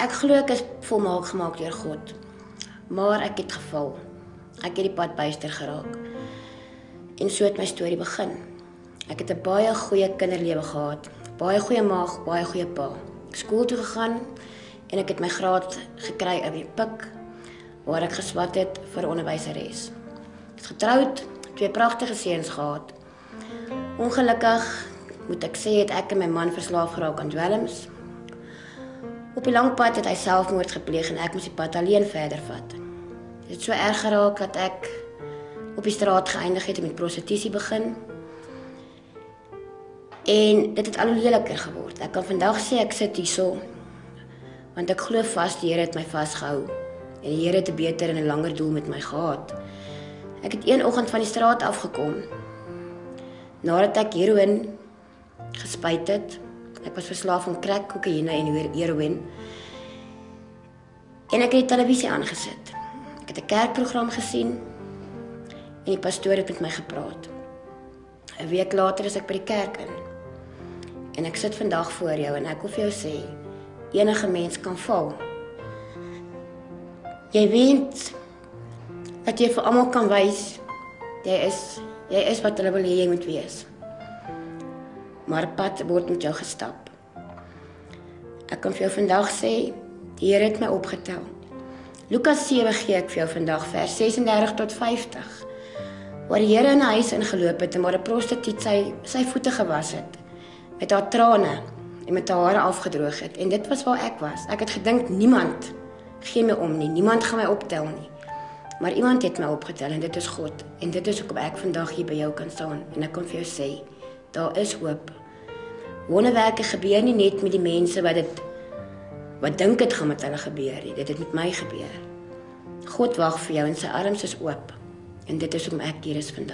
Ek glo ek is volmaak gemaak deur God, maar ek het geval. Ek het die pad byster geraak. En so het my storie begin. Ek het 'n baie goeie kinderlewe gehad, baie goeie maag, baie goeie pa. Skool toe gegaan en ek het my graad gekry op die PIK, waar ek geswat het vir onderwyseres. Ek het getroud, 2 pragtige seuns gehad. Ongelukkig, moet ek sê, het ek en my man verslaaf geraak aan dwelms. Op die lang pad het hy selfmoord gepleeg en ek moes die pad alleen verder vat. Dit het so erg geraak dat ek op die straat geëindig het en met prostitusie begin. En dit het al hoe leliker geword. Ek kan vandag sê ek sit hierso, want ek glo vas die Here het my vasgehou. En die Here het 'n beter en 'n langer doel met my gehad. Ek het een oggend van die straat afgekom, nadat ek heroïne gespuit het. Ek was verslaaf aan crack, kokaine en heroïne. En ek het die televisie aangesit. Ek het 'n kerkprogram gesien en die pastoor het met my gepraat. 'n week later is ek by die kerk in. En ek sit vandag voor jou en ek wil vir jou sê, enige mens kan val. Jy weet dat jy vir almal kan wys, jy is wat hulle wil hê jy moet wees. Maar 'n pad word met jou gestap. Ek kan vir jou vandag sê, die Here het my opgetel. Lukas 7 gee ek vir jou vandag, vers 36 tot 50, waar die Here in 'n huis ingeloop het en waar 'n prostituut sy voete gewas het, met haar trane en met haar hare afgedroog het. En dit was waar ek was. Ek het gedink, niemand gee my om nie, niemand gaan my optel nie. Maar iemand het my opgetel en dit is God. En dit is hoekom ek vandag hier by jou kan staan. En ek kan vir jou sê, daar is hoop. Wonderwerke gebeur nie net met die mense wat dink dit gaan met hulle gebeur nie. Dit het met my gebeur. God wag vir jou en sy arms is oop. En dit is hoekom ek hier is vandag.